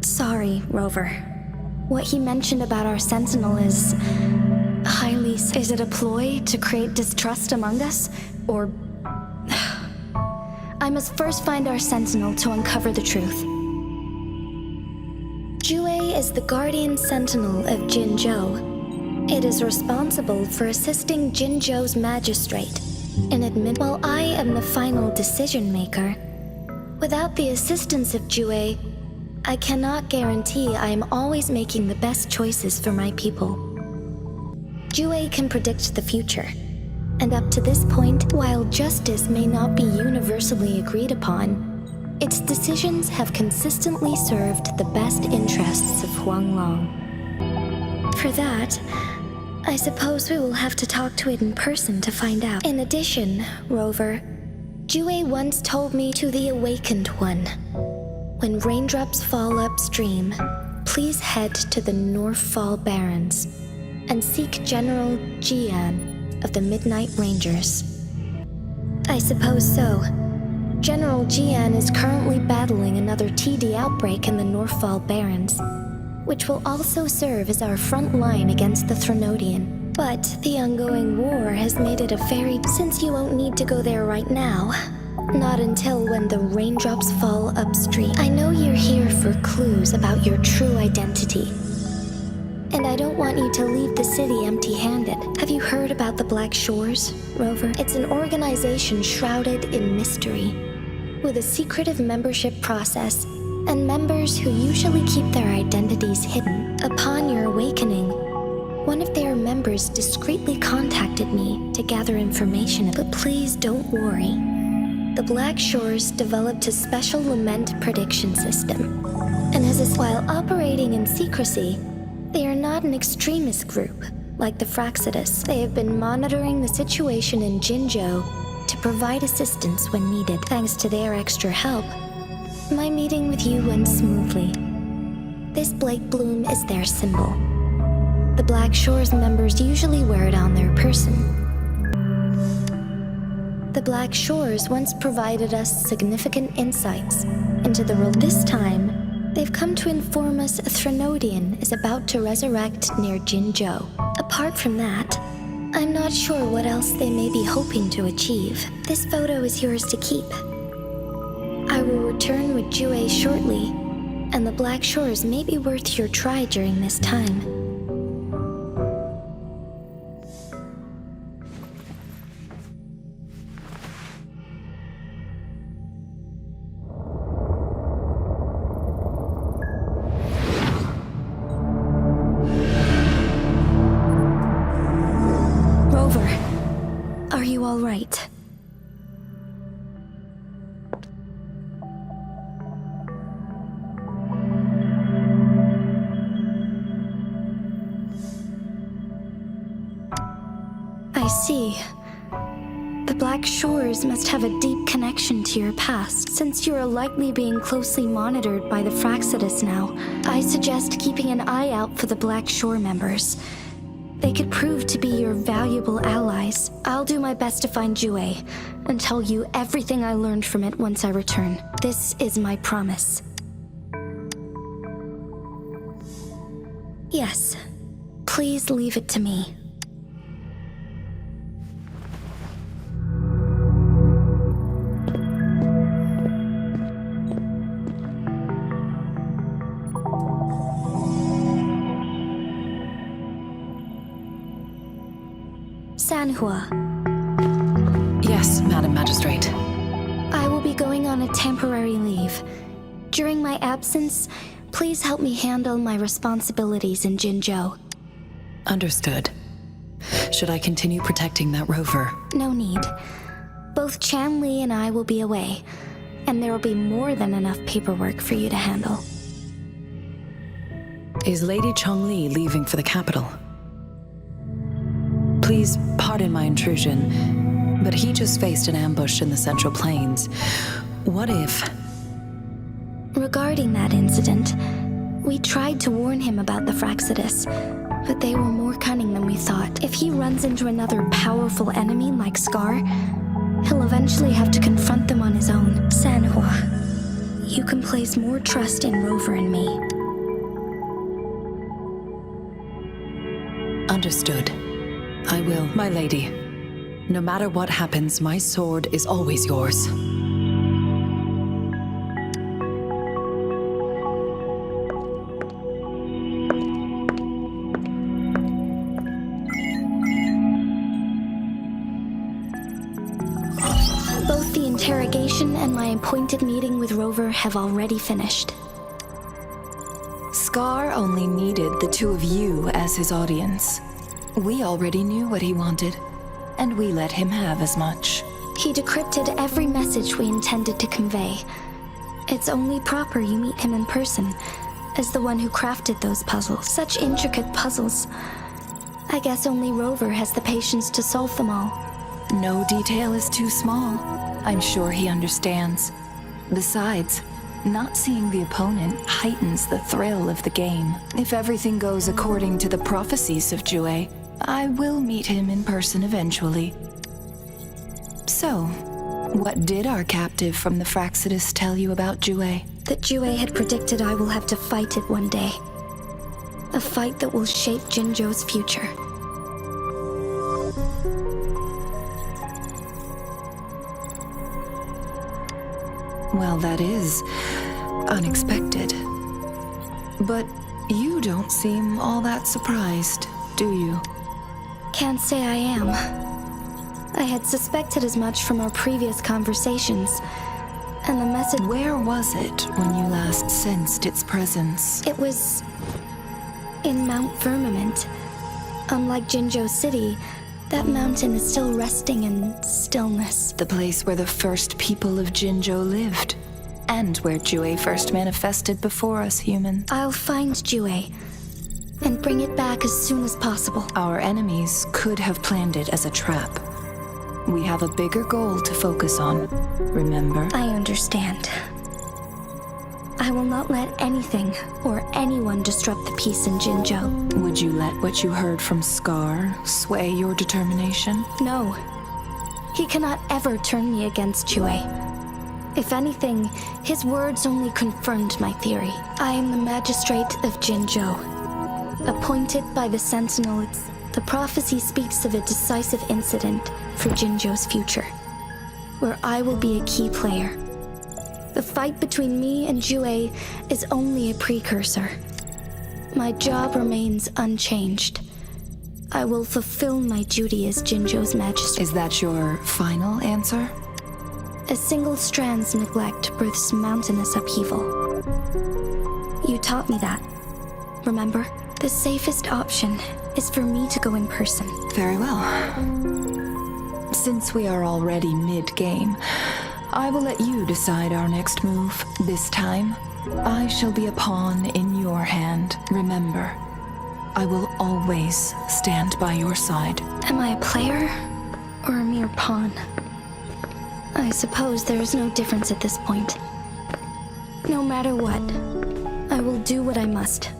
Sorry, Rover. What he mentioned about our Sentinel is highly... Is it a ploy to create distrust among us? Or... I must first find our Sentinel to uncover the truth. Jue is the guardian sentinel of Jinzhou. It is responsible for assisting Jinzhou's magistrate in while I am the final decision maker. Without the assistance of Jue, I cannot guarantee I am always making the best choices for my people. Jue can predict the future, and up to this point, while justice may not be universally agreed upon, its decisions have consistently served the best interests of Huanglong. For that, I suppose we will have to talk to it in person to find out. In addition, Rover, Jue once told me to the Awakened One. When raindrops fall upstream, please head to the Northfall Barrens and seek General Jian of the Midnight Rangers. I suppose so. General Jian is currently battling another TD outbreak in the Northfall Barrens, which will also serve as our front line against the Threnodian. But the ongoing war has made it a very... Since you won't need to go there right now, not until when the raindrops fall upstream. I know you're here for clues about your true identity, and I don't want you to leave the city empty-handed. Have you heard about the Black Shores, Rover? It's an organization shrouded in mystery, with a secretive membership process, and members who usually keep their identities hidden. Upon your awakening, one of their members discreetly contacted me to gather information. But please don't worry. The Black Shores developed a special lament prediction system, and while operating in secrecy, they are not an extremist group like the Fraxidus. They have been monitoring the situation in Jinzhou to provide assistance when needed. Thanks to their extra help, my meeting with you went smoothly. This Blake Bloom is their symbol. The Black Shores members usually wear it on their person. The Black Shores once provided us significant insights into the world. This time, they've come to inform us a Threnodian is about to resurrect near Jinzhou. Apart from that, I'm not sure what else they may be hoping to achieve. This photo is yours to keep. I will return with Jue shortly, and the Black Shores may be worth your try during this time. Are you all right? I see. The Black Shores must have a deep connection to your past. Since you are likely being closely monitored by the Fraxidus now, I suggest keeping an eye out for the Black Shore members. They could prove to be your valuable allies. I'll do my best to find Jue and tell you everything I learned from it once I return. This is my promise. Yes, please leave it to me. Sanhua. Yes, Madam Magistrate. I will be going on a temporary leave. During my absence, please help me handle my responsibilities in Jinzhou. Understood. Should I continue protecting that Rover? No need. Both Chanli and I will be away, and there will be more than enough paperwork for you to handle. Is Lady Chongli leaving for the capital? Please pardon my intrusion, but he just faced an ambush in the Central Plains. What if... Regarding that incident, we tried to warn him about the Fraxidus, but they were more cunning than we thought. If he runs into another powerful enemy like Scar, he'll eventually have to confront them on his own. Sanhua, you can place more trust in Rover and me. Understood. I will, my lady. No matter what happens, my sword is always yours. Both the interrogation and my appointed meeting with Rover have already finished. Scar only needed the two of you as his audience. We already knew what he wanted, and we let him have as much. He decrypted every message we intended to convey. It's only proper you meet him in person, as the one who crafted those puzzles. Such intricate puzzles. I guess only Rover has the patience to solve them all. No detail is too small. I'm sure he understands. Besides, not seeing the opponent heightens the thrill of the game. If everything goes according to the prophecies of Jue, I will meet him in person eventually. So, what did our captive from the Fraxidus tell you about Jue? That Jue had predicted I will have to fight it one day. A fight that will shape Jinzhou's future. Well, that is unexpected. But you don't seem all that surprised, do you? Can't say I am. I had suspected as much from our previous conversations, and the message... Where was it when you last sensed its presence? It was... in Mount Firmament. Unlike Jinzhou City, that mountain is still resting in stillness. The place where the first people of Jinzhou lived, and where Jue first manifested before us humans. I'll find Jue, and bring it back as soon as possible. Our enemies could have planned it as a trap. We have a bigger goal to focus on, remember? I understand. I will not let anything or anyone disrupt the peace in Jinzhou. Would you let what you heard from Scar sway your determination? No. He cannot ever turn me against Jue. If anything, his words only confirmed my theory. I am the magistrate of Jinzhou, appointed by the Sentinel. The prophecy speaks of a decisive incident for Jinzhou's future, where I will be a key player. The fight between me and Jue is only a precursor. My job remains unchanged. I will fulfill my duty as Jinzhou's magistrate. Is that your final answer? A single strand's neglect births mountainous upheaval. You taught me that. Remember? The safest option is for me to go in person. Very well. Since we are already mid-game, I will let you decide our next move. This time, I shall be a pawn in your hand. Remember, I will always stand by your side. Am I a player or a mere pawn? I suppose there is no difference at this point. No matter what, I will do what I must.